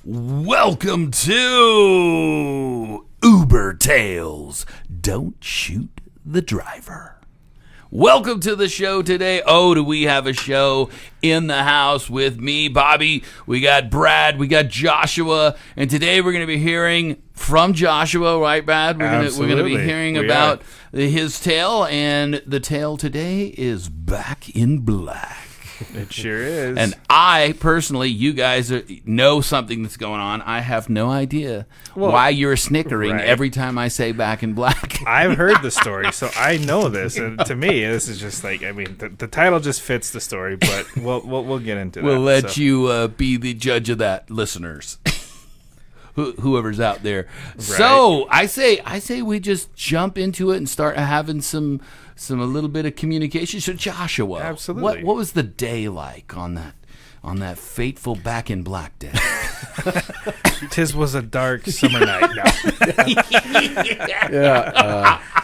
Welcome to Uber Tales. Don't shoot the driver. Welcome to the show today. Oh, do we have a show in the house with me, Bobby? We got Brad, we got Joshua, and today we're going to be hearing from Joshua, right, Brad? We're going to be hearing about his tale, and the tale today is Back in Black. It sure is. And I, personally, you guys know something that's going on. I have no idea why you're snickering every time I say Back in Black. I've heard the story, so I know this. And to me, this is just like, I mean, the title just fits the story, but we'll get into that. We'll let you be the judge of that, listeners. Whoever's out there. Right. So I say we just jump into it and start having a little bit of communication. So Joshua, absolutely, what was the day like on that fateful Back in Black day? 'Tis was a dark summer night. No.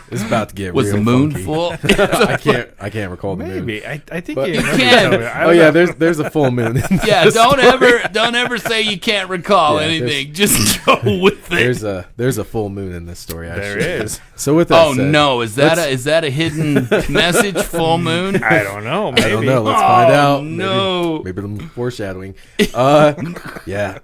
It's about to get was real the moon funky. full? I can't recall the moon. Maybe I think But you can. There's a full moon. Yeah, don't ever say you can't recall anything. Just go with it. There's a full moon in this story. There is. So with that said, no, is that a hidden message? Full moon? I don't know. Maybe. I don't know. Let's find out. No, maybe a little foreshadowing. Yeah.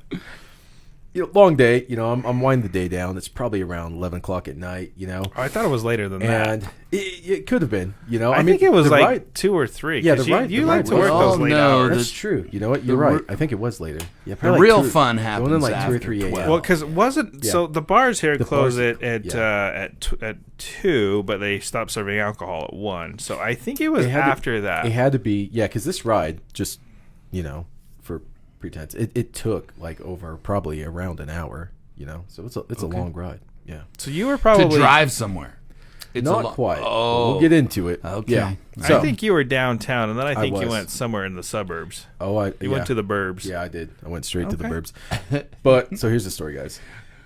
Long day. I'm winding the day down. It's probably around 11 o'clock at night. Oh, I thought it was later than that. And it could have been. I think it was like 2 or 3. Yeah, you like to work those late hours. That's true. You know what? You're right. I think it was later. Yeah, the real fun happens going in like 2 after or 3 a.m. Well, because it wasn't. Yeah. So the bars here close at 2, but they stopped serving alcohol at 1. So I think it was after that. It had to be. Yeah, because this ride just, for pretense, it took like over probably around an hour. So it's a long ride. Yeah. So you were probably to drive somewhere. It's not quite. Oh, we'll get into it. Okay. Yeah. So, I think you were downtown, and then I think you went somewhere in the suburbs. You went to the burbs. Yeah, I did. I went straight to the burbs. But so here's the story, guys.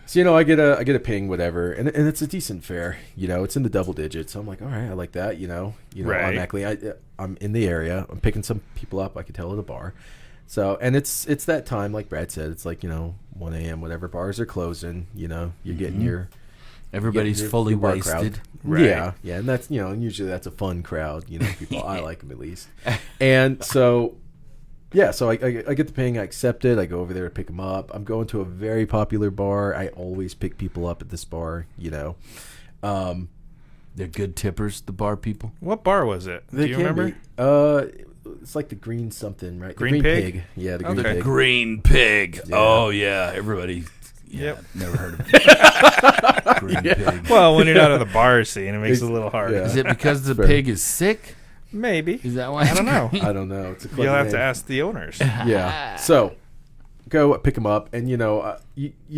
So I get a ping, whatever, and it's a decent fare. It's in the double digits. So I'm like, all right, I like that. Right. Automatically, I'm in the area. I'm picking some people up. I could tell at a bar. So, and it's that time, like Brad said, it's like 1 a.m. Whatever, bars are closing. You're getting your everybody's fully your wasted. Right. Yeah, and that's and usually that's a fun crowd. People I like them at least. And so, yeah, so I get the ping, I accept it, I go over there to pick them up. I'm going to a very popular bar. I always pick people up at this bar. They're good tippers, the bar people. What bar was it? Do you remember? It's like the green something, right? Green Pig? Yeah, the Green Pig. Green Pig. Yeah. Oh, yeah. Everybody. Yep. Never heard of it. Green Pig. Well, when you're not in the bar scene, it makes it a little hard. Yeah. Is it because the pig is sick? Maybe. Is that why? I don't know. I don't know. It's a You'll have to ask the owners. Yeah. So, go pick them up, and you're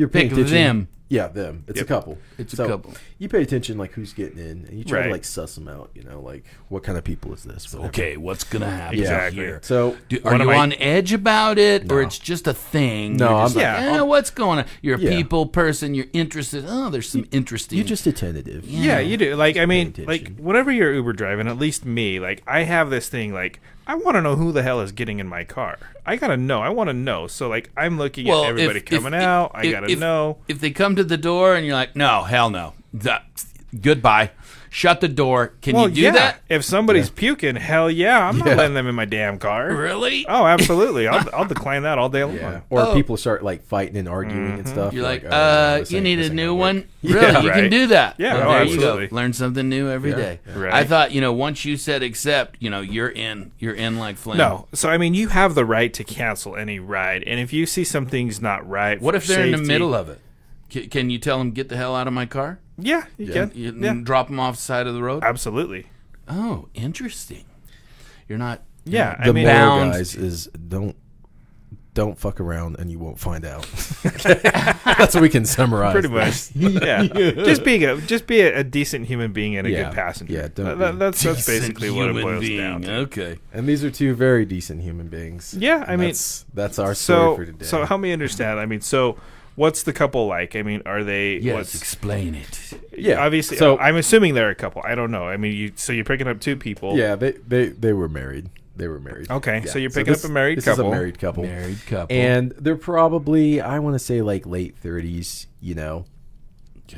paying attention. Them. Yeah, them. It's a couple. It's a couple. You pay attention, like who's getting in, and you try to suss them out. Like what kind of people is this? Whatever. Okay, what's gonna happen here? So, are you on edge about it, or it's just a thing? No, I'm like, what's going on? You're a people person. You're interested. Oh, there's some interesting. You're just attentive. Yeah, you do. Like, I mean, like whenever you're Uber driving, at least me, like I have this thing, like I want to know who the hell is getting in my car. I gotta know. I want to know. So like I'm looking at everybody coming out. I gotta know. If they come to the door and you're like, no, hell no. Goodbye. Shut the door. Can you do that? If somebody's puking, hell yeah. I'm not letting them in my damn car. Really? Oh, absolutely. I'll decline that all day long. Yeah. Or people start like fighting and arguing and stuff. You're like, you need a new one? Really? You can do that. Yeah, there absolutely. you go. Learn something new every day. Right. I thought, once you said accept, you're in. You're in like flame. No. So, I mean, you have the right to cancel any ride. And if you see something's not right, what if they're in the middle of it? Can you tell them, get the hell out of my car? Yeah, you can. You drop them off the side of the road? Absolutely. Oh, interesting. You're not... Yeah, the moral, bound. guys, is don't fuck around and you won't find out. That's what we can summarize. Pretty much. Yeah. Just be a decent human being and a good passenger. Yeah, that's basically what it boils down to. Okay. And these are two very decent human beings. Yeah, I mean, that's our story for today. So help me understand. I mean, what's the couple like? I mean, are they? Yes, explain it. Yeah, obviously. So I'm assuming they're a couple. I don't know. I mean, you're picking up two people. Yeah, they were married. They were married. Okay, so you're picking up a married couple. This is a married couple. Married couple. And they're probably, I want to say, like late 30s, you know.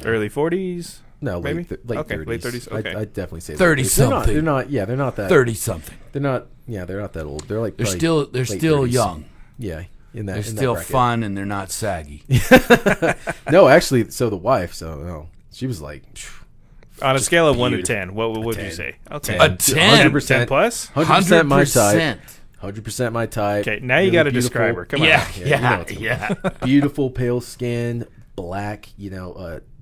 Early 40s? No, maybe? late Okay, 30s. late 30s, okay. I'd definitely say 30-something. They're not that. 30-something. They're not that old. They're like They're still 30s. young. Yeah. They're still fun and they're not saggy. No, actually, so the wife, she was like... On a scale of 1 to 10, what would you say? Okay. A 10? 10 plus? 100% my type. 100% my type. Okay, now you got to describe her. Come on. Yeah. Beautiful, pale skin, black,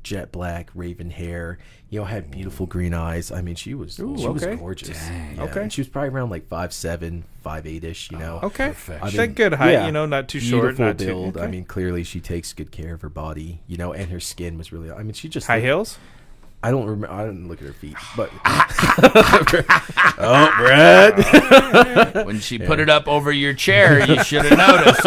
jet black, raven hair. Had beautiful green eyes. I mean, she was gorgeous. Dang. Yeah. Okay. And she was probably around like 5'7", 5'8"-ish, Okay. Perfect. I mean, That good height, not too short, beautiful not build. too... Okay. I mean, clearly she takes good care of her body, and her skin was really... I mean, she just... High heels? I don't remember. I didn't look at her feet, but oh, Brad! When she put it up over your chair, you should have noticed.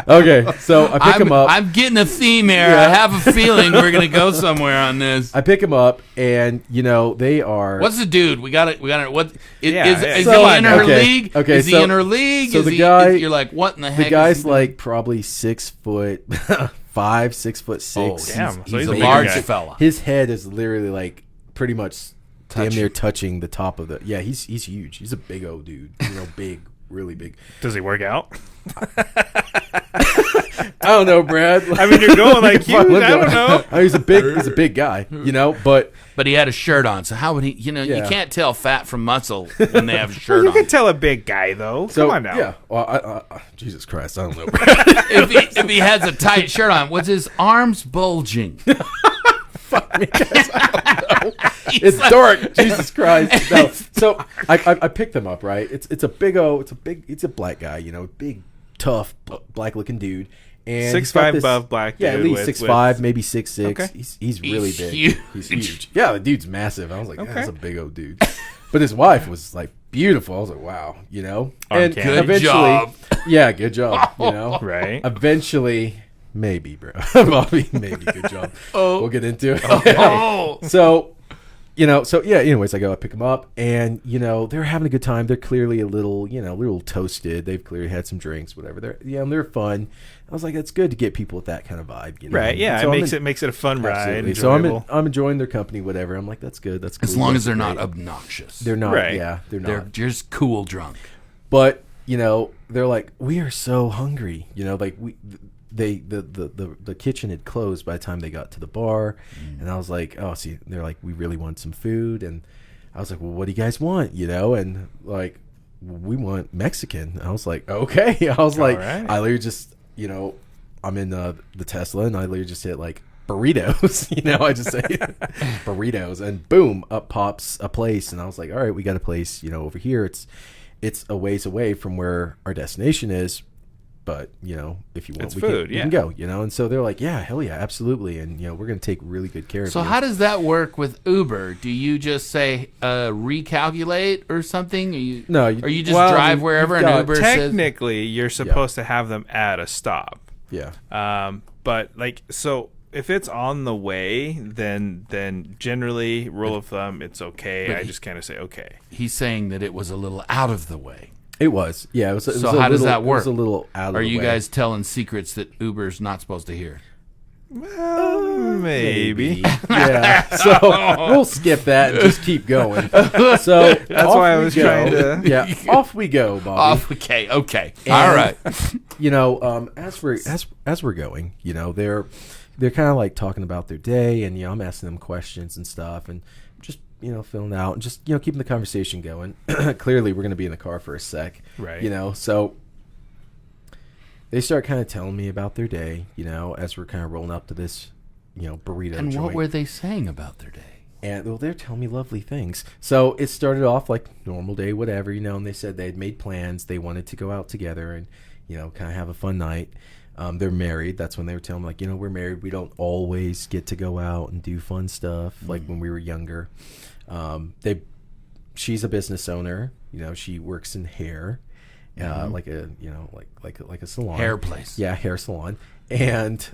Okay, so I pick him up. I'm getting a theme here. I have a feeling we're gonna go somewhere on this. I pick him up, and they are. What's the dude? We got it. What is Yeah. he in her league? Okay, is he in her league? So is the guy, you're like, what in the heck? The guy's like probably 6'5", 6'6". Oh, damn. He's So a he's large guy. fella. His head is literally like pretty much damn near touching the top of the. Yeah, he's huge. He's a big old dude. Big, really big. Does he work out? I don't know, Brad. I mean, you're going like huge. I don't know. He's a big guy, but he had a shirt on, so how would he? You can't tell fat from muscle when they have a shirt You on. can tell a big guy though. Come on now. Yeah. Well, Jesus Christ, I don't know, Brad. if he has a tight shirt on, was his arms bulging? Fuck me, guys, I don't know. It's dark. Jesus Christ. No. So I picked him up. Right. It's a black guy. Big, tough, black looking dude. And 6'5" buff black dude. Yeah, at least 6'5", maybe 6'6". Okay. He's really big. Huge. He's huge. Yeah, the dude's massive. I was like, that's a big old dude. But his wife was like beautiful. I was like, wow, And Good eventually, job. Yeah, good job. Right. Eventually, maybe, bro, Bobby, maybe good job. We'll get into it. Oh. Anyways, I pick them up, and they're having a good time. They're clearly a little toasted. They've clearly had some drinks, whatever. They're fun. I was like, it's good to get people with that kind of vibe, Right? Yeah, so it makes it a fun ride. Enjoyable. So I'm enjoying their company, whatever. I'm like, that's good. That's cool. As long as they're not obnoxious. They're not. Right. Yeah, they're not. They're just cool drunk. But they're like, we are so hungry. Like the kitchen had closed by the time they got to the bar, and I was like, they're like, we really want some food, and I was like, well, what do you guys want? And like, we want Mexican. I was like, okay. I was like, right. I literally just, I'm in the Tesla, and I literally just hit like burritos. I just say burritos, and boom, up pops a place, and I was like, all right, we got a place, over here. It's a ways away from where our destination is. But, if you want, it's food, we can go, And so they're like, yeah, hell yeah, absolutely. And, we're going to take really good care of you. So how does that work with Uber? Do you just say recalculate or something? Or you just drive wherever and Uber technically, you're supposed to have them at a stop. Yeah. But, so if it's on the way, then generally, rule of thumb, it's okay. I just kind of say okay. He's saying that it was a little out of the way. It was. Yeah. It was so how does that work? It was a little out of the way. Are you guys telling secrets that Uber's not supposed to hear? Well, maybe. Yeah. So we'll skip that and just keep going. So that's why I was trying to. Yeah. Off we go, Bobby. Okay. And, all right. As we're going, they're kind of like talking about their day, and I'm asking them questions and stuff, and just filling out and just keeping the conversation going. Clearly, we're going to be in the car for a sec, right? So they start kind of telling me about their day, as we're kind of rolling up to this, burrito. And joint. what were they saying about their day? And they're telling me lovely things. So it started off like normal day, whatever, and they said they had made plans. They wanted to go out together and, kind of have a fun night. They're married. That's when they were telling me, like, we're married. We don't always get to go out and do fun stuff like when we were younger. She's a business owner. She works in hair, like a salon. Hair place. Yeah, hair salon. And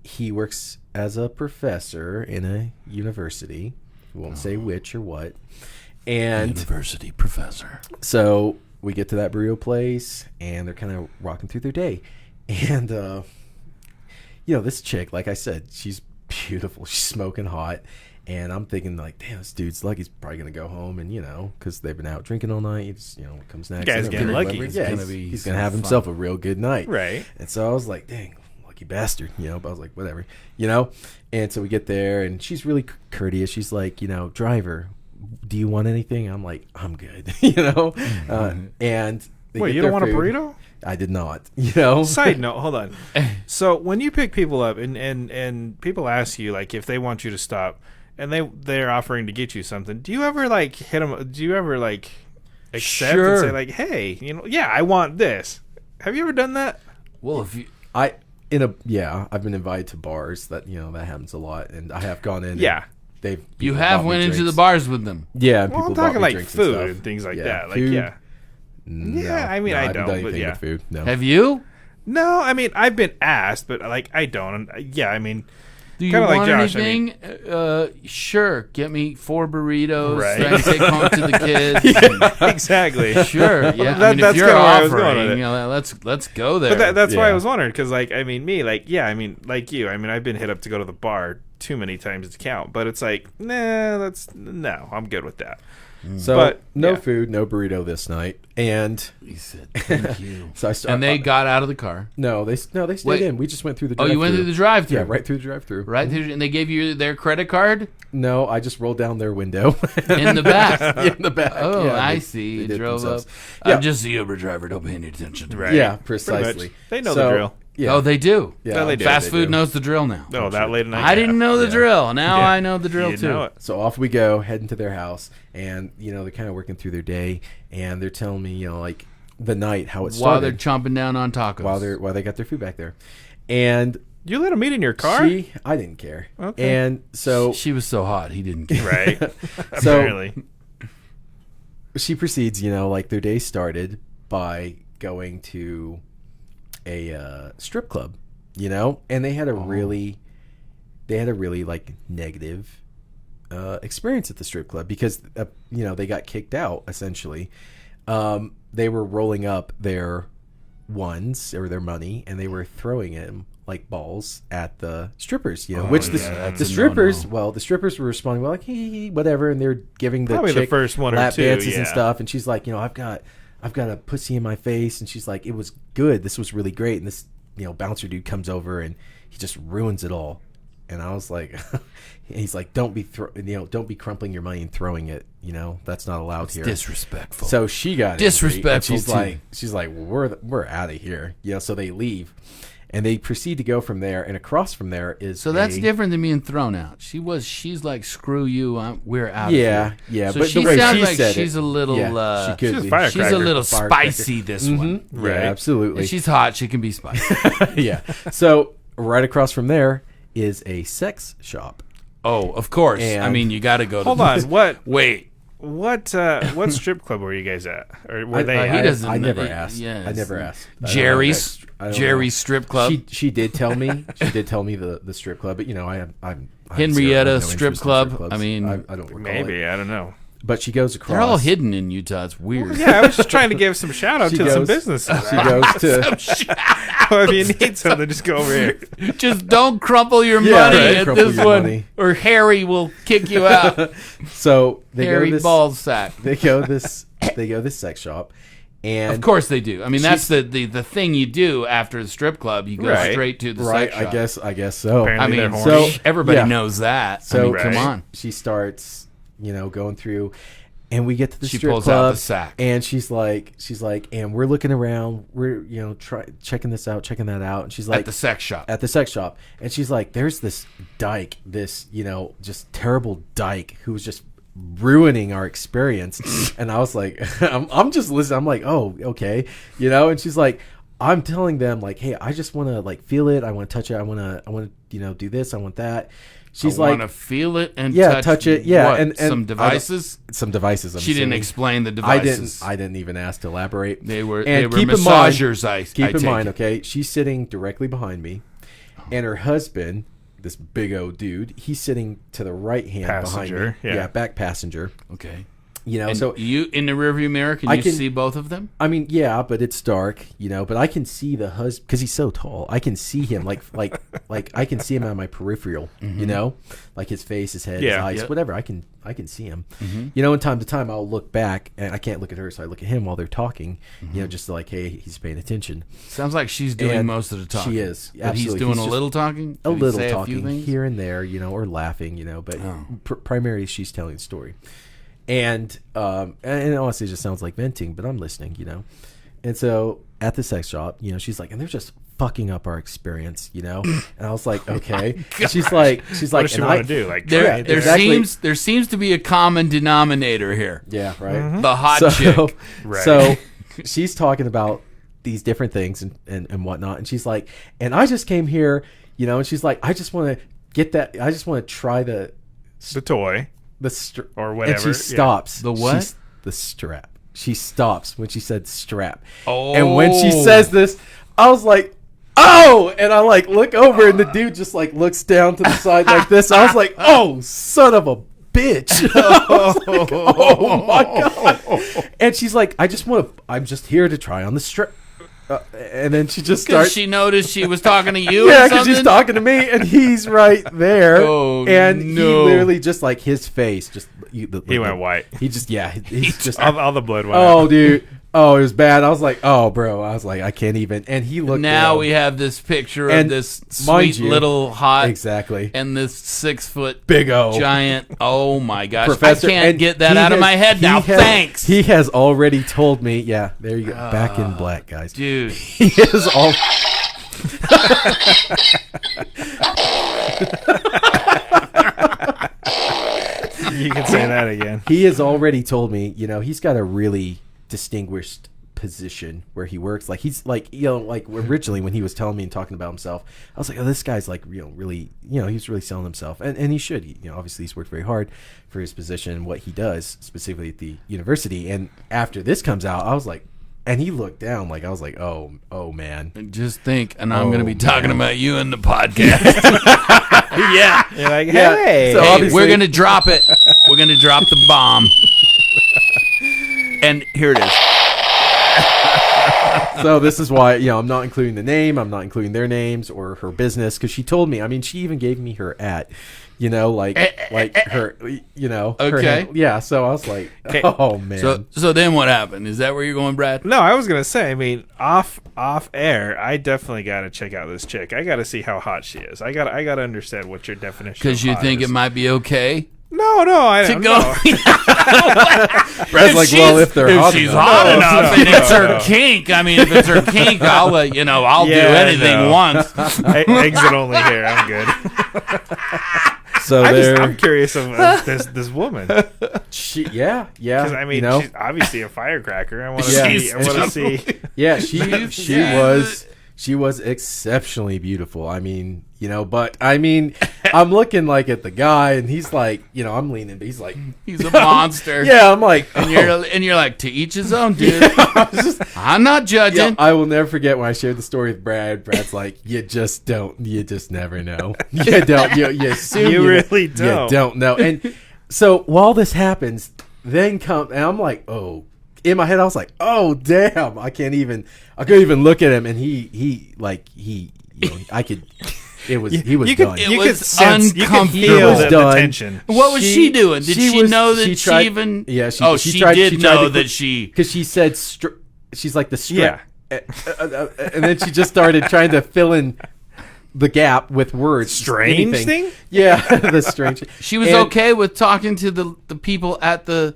he works as a professor in a university. We won't say which or what. And university professor. So we get to that burrito place, and they're kind of walking through their day. And, this chick, like I said, she's beautiful. She's smoking hot. And I'm thinking, like, damn, this dude's lucky. He's probably going to go home and, because they've been out drinking all night. He's, comes next. Guy's getting lucky. Yeah, he's going to have himself a real good night. Right. And so I was like, dang, lucky bastard, but I was like, whatever, And so we get there, and she's really courteous. She's like, driver, do you want anything? I'm like, I'm good, and wait, you don't want a burrito? I did not, Side note, hold on. So when you pick people up and people ask you, like, if they want you to stop and they're offering to get you something, do you ever like hit them? Do you ever like accept and say like, hey, I want this? Have you ever done that? Well, if you, I've been invited to bars that that happens a lot, and I have gone in. Yeah. You have went into the bars with them. Yeah, well, I'm talking like food and things like that. Like, food? yeah. No, yeah, I mean, I don't, but yeah. Food. No. Have you? No, I mean, I've been asked, but like, I don't. Yeah, I mean, do you kind of want like Josh, anything? I mean, sure. Get me 4 burritos. Right. That I take home to the kids. Exactly. Sure. Yeah. That's if you're kinda where I was going offering, with it. let's go there. But that's why I was wondering, because like, I mean, me, like, yeah, I mean, like you, I mean, I've been hit up to go to the bar too many times to count, but it's like, no, I'm good with that. So, but no food, no burrito this night, and he said, "Thank you." So and they got out of the car. No, they stayed in. We just went through the. Oh, you went through the drive-thru. Yeah, right through the drive-thru. Right through, and they gave you their credit card. No, I just rolled down their window in the back. In the back. Oh, yeah, I see. You drove up. Yeah. I'm just the Uber driver. Don't pay any attention to me. Right. Yeah, precisely. They know the drill. Yeah. Oh, they do. Yeah, they do. Fast food knows the drill now. Oh, that late at night. I didn't know the drill. Now I know the drill too. Know it. So off we go, heading to their house, and they're kind of working through their day, and they're telling me, like the night how it started while they're chomping down on tacos. While they got their food back there, and you let them eat in your car. I didn't care. Okay. And so she was so hot, he didn't care. Right. So apparently, she proceeds. Like their day started by going to a strip club. And they had a really like negative experience at the strip club because they got kicked out essentially. They were rolling up their ones or their money, and they were throwing it like balls at the strippers. The strippers the strippers were responding like hey, whatever, and they're giving the probably chick the first one lap or two dances and stuff, and she's like, I've got a pussy in my face, and she's like, it was good, this was really great, and this bouncer dude comes over and he just ruins it all. And I was like, he's like, don't be crumpling your money and throwing it. That's not allowed here. Disrespectful. So she got disrespectful. She's like, well, we're out of here. So they leave, and they proceed to go from there. And across from there is that's different than being thrown out. She's like, screw you, we're out of here. Yeah. So but she the way sounds she like said she's a little. she could be. She's a little spicy. This one, right? Yeah, absolutely. If she's hot, she can be spicy. Yeah. So right across from there is a sex shop. Oh, of course. And I mean, you got to go. Hold on. What? Wait. What strip club were you guys at? Or were they? He doesn't. I never asked. Yes. I never asked. Jerry's strip club. She did tell me. She did tell me the strip club, but I'm Henrietta strip club. I mean, I don't recall maybe it. I don't know. But she goes across. They're all hidden in Utah. It's weird. Well, yeah, I was just trying to give some shout out to some businesses. She goes to. If you need something, just go over here. Just don't crumple your money at this one, or Harry will kick you out. So they Harry go this Ballsack. They go this sex shop, and of course they do. I mean, that's the thing you do after the strip club. You go straight to the sex shop. I guess so. Apparently I mean, so everybody knows that. So I mean, come on. She starts, going through, and we get to the She strip pulls club, out the sack, and she's like, and we're looking around, we're checking this out, checking that out, and she's like, at the sex shop, and she's like, there's this dyke, this just terrible dyke who's just ruining our experience. And I was like, I'm just listening. I'm like, oh, okay, and she's like, I'm telling them like, hey, I just want to like feel it, I want to touch it, I want to do this, I want that. She's I like, want to feel it and touch it, what? and some devices. Some devices. She didn't explain the devices. I didn't even ask to elaborate. They were massagers. Keep in mind, okay, she's sitting directly behind me, and her husband, this big old dude, he's sitting to the right hand behind me. Yeah, back passenger. Okay. You know, and so you in the rearview mirror, can you see both of them? I mean, yeah, but it's dark, you know. But I can see the husband because he's so tall. I can see him like I can see him on my peripheral, you know, like his face, his head, his eyes, whatever. I can see him. You know, in time to time, I'll look back and I can't look at her, so I look at him while they're talking. You know, just like, hey, he's paying attention. Sounds like she's doing most of the talking. She is. But he's doing a little talking. A little talking here and there, you know, or laughing, you know. But primarily, she's telling the story. And honestly, it just sounds like venting, but I'm listening, you know. And so at the sex shop, you know, she's like, and they're just fucking up our experience, you know. And I was like, okay. She's like, what does she want to do? Like, there seems to be a common denominator here. Yeah, right. The hot chick. Right. So she's talking about these different things and whatnot, and she's like, and I just came here, you know, and she's like, I just want to get that. I just want to try the toy. Or whatever. And she stops. The what? The strap. She stops when she said strap. Oh. And when she says this, I was like, oh! And I like look over and the dude just like looks down to the side like this. I was like, oh, son of a bitch. Like, oh my God. And she's like, I'm just here to try on the strap. And then she just starts. She noticed she was talking to you. Yeah, because she's talking to me, and he's right there. He literally just like his face, just he went white. He just he's just all the blood went out. Dude. Oh, it was bad. I was like, oh, bro. I was like, I can't even. And he looked. Now we have this picture of this sweet little hot. Exactly. And this 6 foot big O giant. Oh my gosh. Professor, I can't get that out of my head now. Thanks. He has already told me. Yeah, there you go. Back in black, guys. Dude. He is all. You can say that again. He has already told me, you know, he's got a really distinguished position where he works. Like he's like, you know, like originally when he was telling me and talking about himself, I was like, oh, this guy's like, you know, really, you know, he's really selling himself, and he should. You know, obviously he's worked very hard for his position and what he does specifically at the university. And after this comes out, I was like, and he looked down, like I was like, oh man. And just think, and I'm going to be talking about you in the podcast. Yeah. You're like, hey. So we're going to drop it. We're going to drop the bomb. And here it is. So this is why, you know, I'm not including the name. I'm not including their names or her business, because she told me. I mean, she even gave me her you know, like her, you know. Okay. Yeah. So I was like, oh man. So then what happened? Is that where you're going, Brad? No, I was gonna say. I mean, off air, I definitely got to check out this chick. I got to see how hot she is. I got to understand what your definition. Because you think it might be okay. No, I don't know. Brad's like, well, if she's hot enough and it's her kink. I mean, if it's her kink, I'll let you know. I'll do anything once. Exit only here. I'm good. So I'm curious of this woman. Yeah. Because I mean, you know? she's obviously a firecracker. I want to see. Yeah, she was exceptionally beautiful. I mean, you know, but I mean, I'm looking like at the guy, and he's like, you know, I'm leaning, but he's like, he's a monster. Yeah, I'm like, and you're like, to each his own, dude. I'm not judging. Yeah, I will never forget when I shared the story with Brad. Brad's like, you just never know. You don't. You assume you really don't. You don't know. And so while this happens, and I'm like, oh. In my head, I was like, "Oh, damn! I couldn't even look at him." And he, you know, I could. He was done. It was uncomfortable. The tension. What was she doing? Did she know that she even? Yeah, she did know that she. Because she said, she's like the strip. Yeah. And then she just started trying to fill in the gap with words. Strange thing? Yeah, the strange. She was okay with talking to the people at the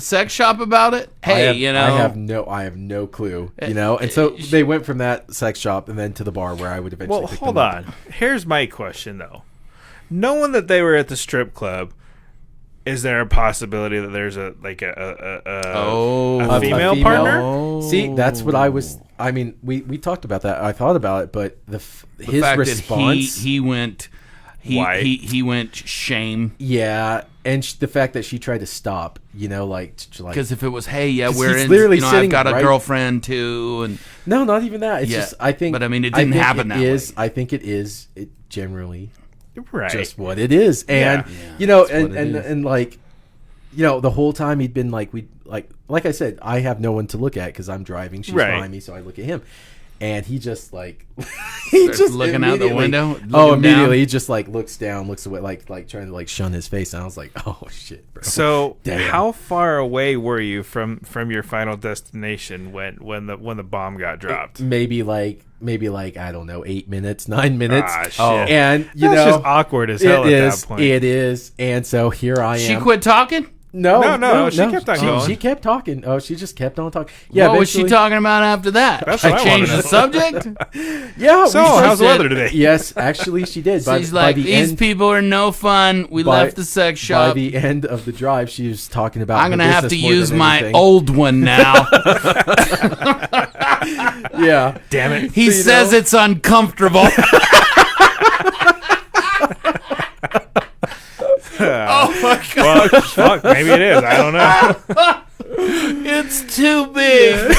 sex shop about it. Hey, you know, I have no clue, you know. And so they went from that sex shop and then to the bar where I would eventually. Well, hold on. Here's my question though. Knowing that they were at the strip club, is there a possibility that there's a female partner? See, that's what I was. I mean, we talked about that. I thought about it, but his fact response. That he went. He went shame. Yeah, and the fact that she tried to stop, you know, like because if it was, hey, yeah, we're in. Literally, you know, I've got a girlfriend too, and no, not even that. It's just I think. But I mean, it didn't happen that way. I think it is. It generally right. just what it is, and you know, and like, the whole time he'd been like, like I said, I have no one to look at because I'm driving. She's behind me, so I look at him. And he just like he just looking out the window. Immediately down. He just like looks down, looks away, like trying to like shun his face. And I was like, oh shit, bro. So how far away were you from your final destination when the bomb got dropped? Maybe like I don't know, 8 minutes, 9 minutes. Ah, shit. And that's just awkward as hell at that point. It is. And so here I am. She quit talking? No, she kept on going. She kept talking. Oh, she just kept on talking. Yeah. What was she talking about after that? That's she what changed the subject? Yeah. So, how's the weather today? Yes, actually, she did. She's like, these people are no fun. We left the sex shop. By the end of the drive, she was talking about I'm going to have to use my old one now. Yeah. Damn it. He says it's uncomfortable. Oh my god! Well, fuck, maybe it is. I don't know. It's too big.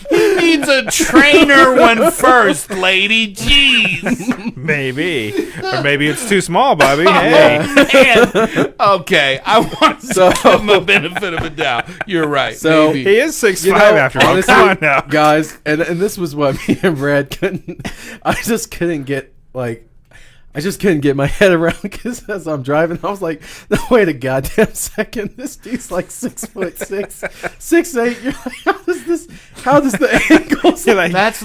He needs a trainer one first, lady. Jeez. Maybe, or maybe it's too small, Bobby. Hey. Man. Okay, I want to give him a benefit of a doubt. You're right. So maybe. He is 6'5" after all. Honestly, come on now, guys. And this was what me and Brad couldn't. I just couldn't get my head around because as I'm driving, I was like, no, wait a goddamn second. This dude's like 6'6", 6'8". You're like, how does the angles? Like, that's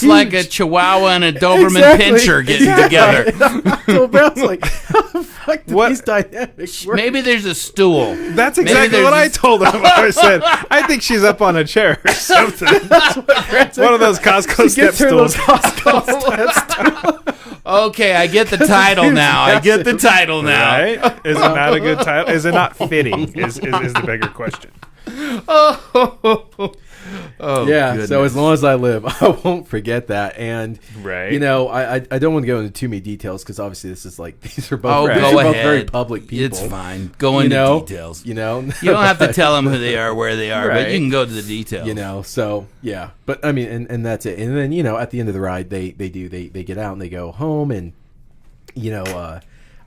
like a Chihuahua and a Doberman Pinscher getting together. I told Brad, I was like, how the fuck do these dynamics work? Maybe there's a stool. That's exactly what I told him. I said, I think she's up on a chair or something. One of those Costco step stools. Okay, I get the title now. Right? Is it not a good title? Is it not fitting? Is the bigger question. Yeah. Goodness. So as long as I live, I won't forget that. And right, I don't want to go into too many details because obviously this is like these are both very public people. It's fine. Go into details. You don't have to tell them who they are, where they are, but you can go to the details. So yeah. But I mean, and that's it. And then at the end of the ride, they get out and they go home, and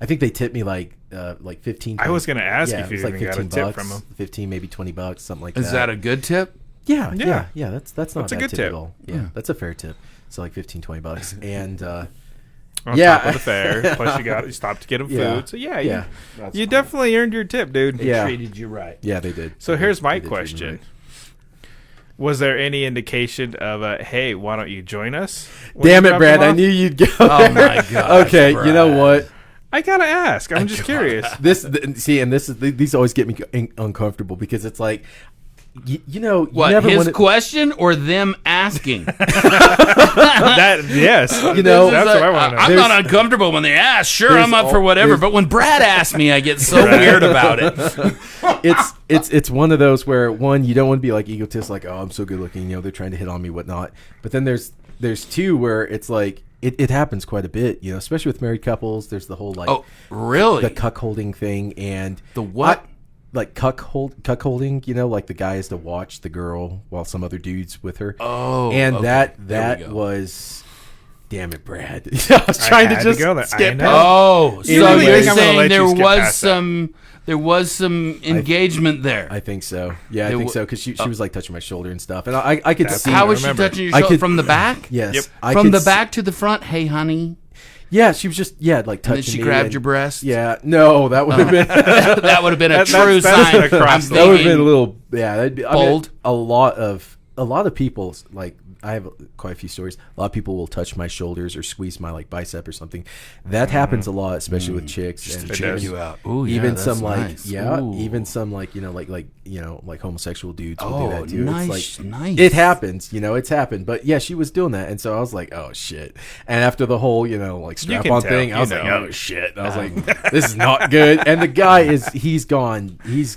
I think they tipped me like 15. I was going to ask if you like got a tip from them. 15, maybe $20, something like that. Is that a good tip? Yeah. That's not a good tip at all. Yeah, that's a fair tip. So like $15-$20, and on top of the fare. Plus you stopped to get them food. So you definitely earned your tip, dude. They treated you right. Yeah, they did. So here's my question. Was there any indication of hey, why don't you join us? Damn it, Brad! I knew you'd go. Oh my god! Okay, Brad. You know what? I gotta ask. I'm just curious. These always get me uncomfortable because it's like, what, never his question or them asking? Yes, that's what I want to know. I'm not uncomfortable when they ask. Sure, I'm up for whatever, but when Brad asks me, I get so weird about it. It's one of those where one, you don't want to be like egotist, like, oh, I'm so good looking, they're trying to hit on me, whatnot. But then there's two where it's like it happens quite a bit, especially with married couples. There's the whole like, oh really, the cuckolding thing, and the what? Like cuckolding, like the guy has to watch the girl while some other dude's with her. Oh, and okay. that was, damn it, Brad. I was trying to just skip past. Oh, so you're saying there was some engagement there. I think so. Yeah, I think so because she was like touching my shoulder and stuff, and I could see. How was she touching your shoulder from the back? Yes, yep. From the back to the front. Hey, honey. Yeah, she was just like touching me. And then she grabbed your breast. Yeah, no, that would have been that would have been a true sign. That would have been a little that'd be bold. A lot of people, like, I have quite a few stories. A lot of people will touch my shoulders or squeeze my like bicep or something. That happens a lot, especially with chicks. Just and to check you out. Ooh, even that's some nice. even some like like homosexual dudes will do that too. Nice, it's like, nice. It happens, it's happened. But yeah, she was doing that, and so I was like, oh shit. And after the whole like strap on thing, I was like, oh shit. I was like, this is not good. And the guy he's gone like he's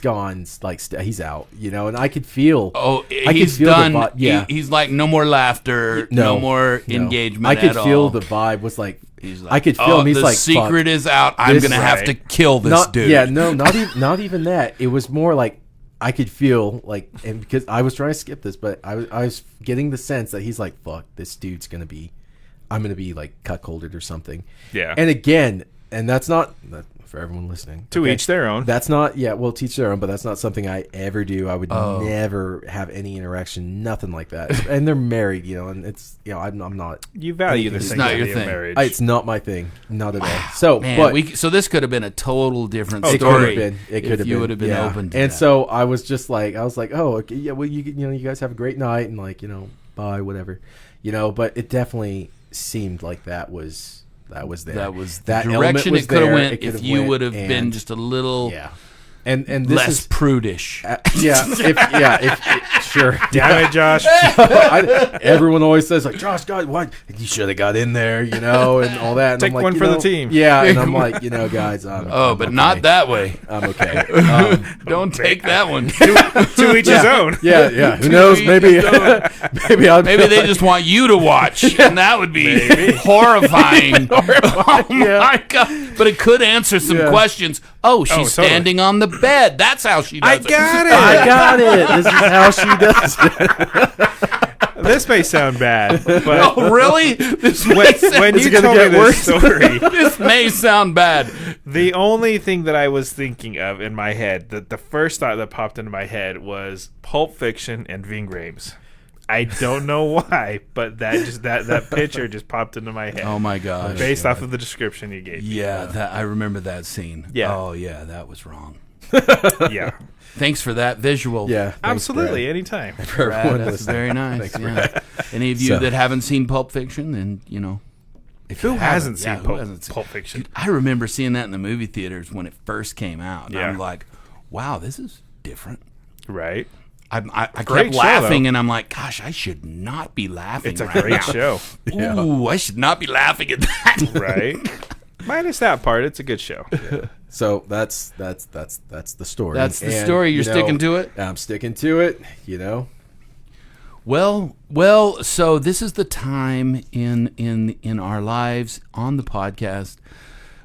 out, and I could feel. Oh, he's done. He's like, no more laughter, no more engagement. I could at feel all. the vibe was like, I could feel him. He's the like, secret is out. I'm gonna have to kill this dude. Yeah, no, not even that. It was more like I could feel like, and because I was trying to skip this, but I was getting the sense that he's like, fuck, this dude's I'm gonna be like cuckolded or something. Yeah. And again, and that's not for everyone listening. To each their own. That's not, well, teach their own, but that's not something I ever do. I would never have any interaction, nothing like that. And they're married, and it's, I'm not. You value the sanctity of marriage. It's not my thing, not at all. So, man, so this could have been a total different story. It could have been. You would have been open to and that. So I was just like, oh, okay, yeah, well, you guys have a great night, and bye, whatever, but it definitely seemed like that was there. That was the that direction was it could have there. went if you would have been just a little and this less prudish. Sure. Damn it, Josh. Everyone always says Josh, God, what? You should have got in there, and all that. And Take one for the team. Yeah, and I'm like, guys. I'm but okay. not that way. I'm okay. Don't take that one. To each his own. Yeah. Who knows? Maybe they just want you to watch, and that would be horrifying. Oh my God! But it could answer some questions. Oh, she's standing on the bed. That's how she does it. I got it. This is how she does it. This may sound bad, but really? When you told me this story, this may sound bad. The only thing that I was thinking of in my head, the first thought that popped into my head was Pulp Fiction and Ving Rhames. I don't know why, but that picture just popped into my head. Oh my gosh! Based off of the description you gave me. Yeah, I remember that scene. Yeah. Oh yeah, that was wrong. Yeah. Thanks for that visual. Yeah, thanks, absolutely, Brad. anytime. Brad, that's very nice. Thanks, Any of you that haven't seen Pulp Fiction, then who hasn't seen Pulp Fiction? I remember seeing that in the movie theaters when it first came out. And yeah. I'm like, wow, this is different. Right. I kept laughing, and I'm like, gosh, I should not be laughing. It's a great show. Ooh, I should not be laughing at that. Right. Minus that part, it's a good show. Yeah. So that's the story. That's the story. You're sticking to it? I'm sticking to it, Well, so this is the time in our lives on the podcast.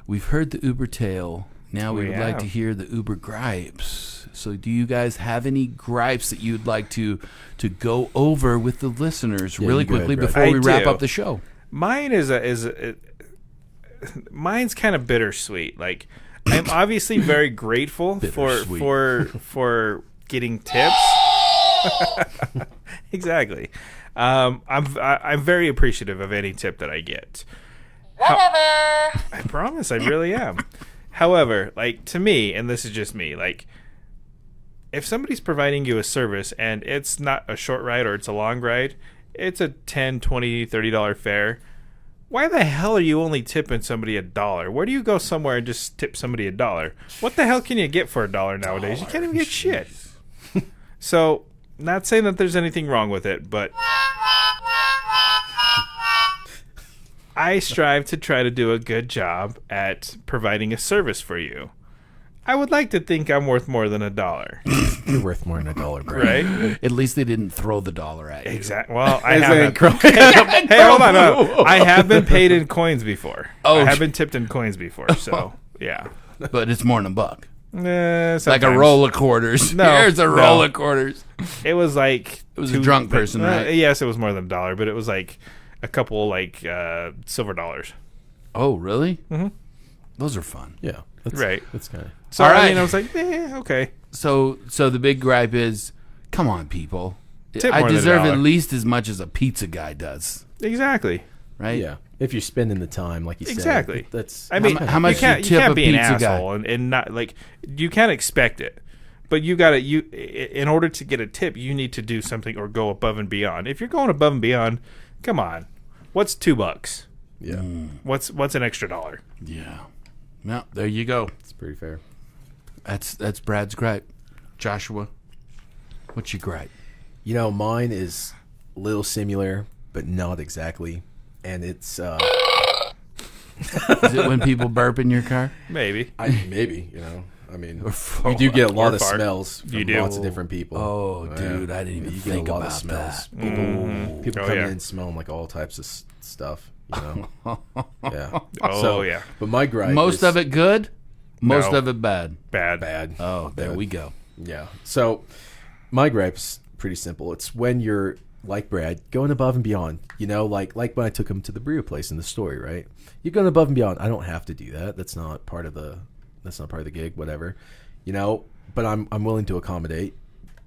We've heard the Uber tale. Now we would like to hear the Uber gripes. So do you guys have any gripes that you'd like to go over with the listeners really quickly before we wrap up the show? Mine mine's kind of bittersweet. Like, I'm obviously very grateful for getting tips. Exactly. I'm very appreciative of any tip that I get. Whatever. I promise, I really am. However, like, to me, and this is just me, like, if somebody's providing you a service and it's not a short ride or it's a long ride, it's a $10, $20, $30 fare, why the hell are you only tipping somebody $1? Where do you go somewhere and just tip somebody $1? What the hell can you get for $1 nowadays? You can't even get shit. So, not saying that there's anything wrong with it, but I strive to try to do a good job at providing a service for you. I would like to think I'm worth more than $1. You're worth more than $1, bro. Right? At least they didn't throw the dollar at you. Exactly. Well, I haven't. Hey, hold on. No. I have been paid in coins before. I have been tipped in coins before. So, yeah. But it's more than $1. Like a roll of quarters. No, Here's a roll of quarters. It was like... It was a drunk person, right? Yes, it was more than $1, but it was like a couple silver dollars. Oh, really? Mm-hmm. Those are fun. Yeah. Right. That's kind of... So, all right. I was like, okay. So the big gripe is, come on, people. Tip I more than deserve $1. at least as much as a pizza guy does. Exactly. Right? Yeah. If you're spending the time, like you said. Exactly. That's... I mean, how much you you tip can't a be an pizza asshole guy? and not, like, you can't expect it. But in order to get a tip, you need to do something or go above and beyond. If you're going above and beyond, come on. What's $2? Yeah. What's an extra $1? Yeah. Well, there you go. It's pretty fair. That's Brad's gripe. Joshua, what's your gripe? Mine is a little similar, but not exactly. And it's... Is it when people burp in your car? Maybe. Maybe, I mean, you do get a lot of smells from lots of different people. Oh, dude, I didn't even you think get a lot about of smells. that. People come in smelling like all types of stuff. Yeah. Yeah. But my gripe Most of it good? Most No. of it bad? Bad. Oh, there we go. Yeah. So my gripe's pretty simple. It's when you're like Brad, going above and beyond. Like when I took him to the burrito place in the story, right? You're going above and beyond. I don't have to do that. That's not part of the gig, whatever. But I'm willing to accommodate.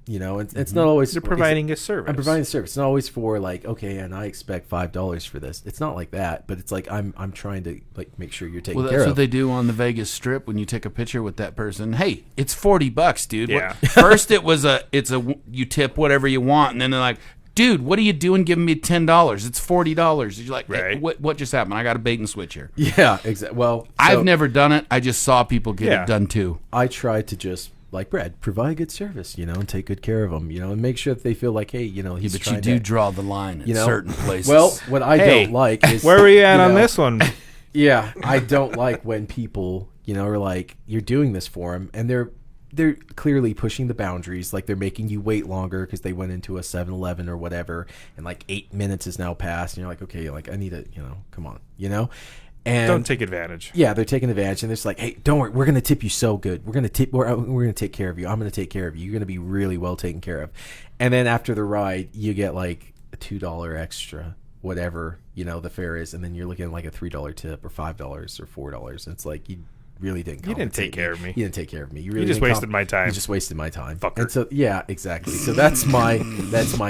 It's not always. You're providing a service. I'm providing a service. It's not always for like, okay, and I expect $5 for this. It's not like that, but it's like I'm trying to like make sure you're taken care of. Well, that's what they do on the Vegas Strip when you take a picture with that person. Hey, it's $40, dude. Yeah. First you tip whatever you want, and then they're like, dude, what are you doing giving me $10? It's $40. You're like, hey, what just happened? I got a bait and switch here. Yeah, exactly. Well, I've never done it. I just saw people get it done too. I try to just, like Brad, provide good service, and take good care of them, and make sure that they feel like, hey, he's but trying you do to draw the line at certain places. Well, what I don't like is... Where were you at on this one? Yeah, I don't like when people, are like, you're doing this for them, and they're clearly pushing the boundaries, like they're making you wait longer because they went into a 7-Eleven or whatever, and like 8 minutes has now passed, and you're like, okay, like I need to, come on, And don't take advantage. Yeah, they're taking advantage, and they're just like, "Hey, don't worry, we're gonna tip you so good. We're gonna take care of you. I'm gonna take care of you. You're gonna be really well taken care of." And then after the ride, you get like a $2 extra, whatever the fare is, and then you're looking at like a $3 tip or $5 or $4, and it's like you really didn't. You didn't take care of me. You didn't take care of me. You really just wasted my time. You just wasted my time. Fucker. And so yeah, exactly. So that's my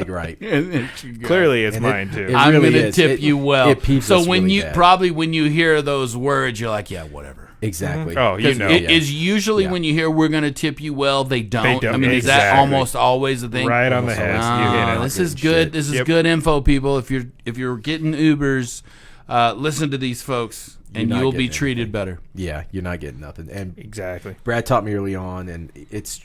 gripe. Clearly, it's mine too. I'm really going to tip you well. It peeves so us when really you bad. when you hear those words, you're like, yeah, whatever. Exactly. Oh, It is usually when you hear we're going to tip you well, they don't. I mean, exactly. is that almost always the thing? Right on the head. You hit it. This is good. Shit. This is good info, people. If you're getting Ubers, listen to these folks, and you'll be treated better. Yeah, you're not getting nothing. And Exactly. Brad taught me early on, and it's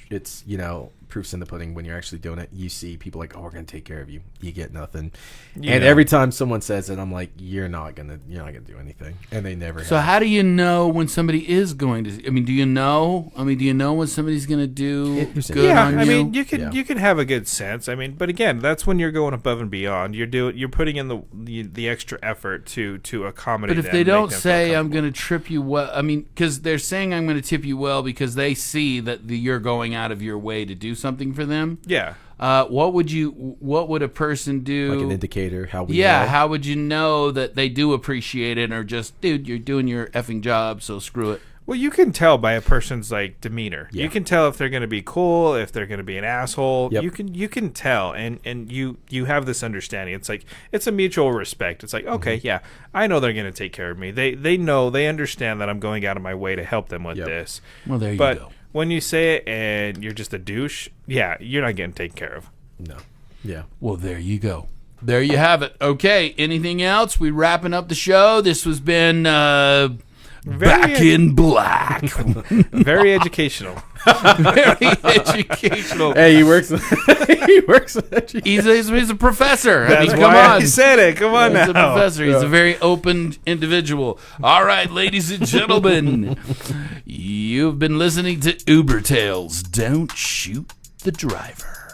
proofs in the pudding when you're actually doing it. You see people like, oh, we're gonna take care of you. You get nothing. And every time someone says it, I'm like, you're not gonna do anything. And they never. So how do you know when somebody is going to? I mean, do you know? Do you know when somebody's going to do good on you? I mean, you can have a good sense. I mean, but again, that's when you're going above and beyond. You're putting in the extra effort to accommodate. But if they don't say I'm going to trip you well, I mean, because they're saying I'm going to tip you well because they see that you're going out of your way to do something for them. Yeah. What would a person do? Like an indicator? How would you know that they do appreciate it, or just, dude, you're doing your effing job, so screw it? Well, you can tell by a person's like demeanor. Yeah. You can tell if they're going to be cool, if they're going to be an asshole. Yep. You can tell, and you have this understanding. It's like it's a mutual respect. It's like, okay, yeah, I know they're going to take care of me. They know, they understand that I'm going out of my way to help them with this. Well, there you but go. When you say it and you're just a douche, yeah, you're not getting taken care of. No. Yeah. Well, there you go. There you have it. Okay, anything else? We wrapping up the show. This has been Back in Black. Very educational. Very educational. Hey, he works. He works. He's a professor. That's come why on. I said it. Come on He's now. a professor. He's a very open individual. All right, ladies and gentlemen, you've been listening to Uber Tales. Don't shoot the driver.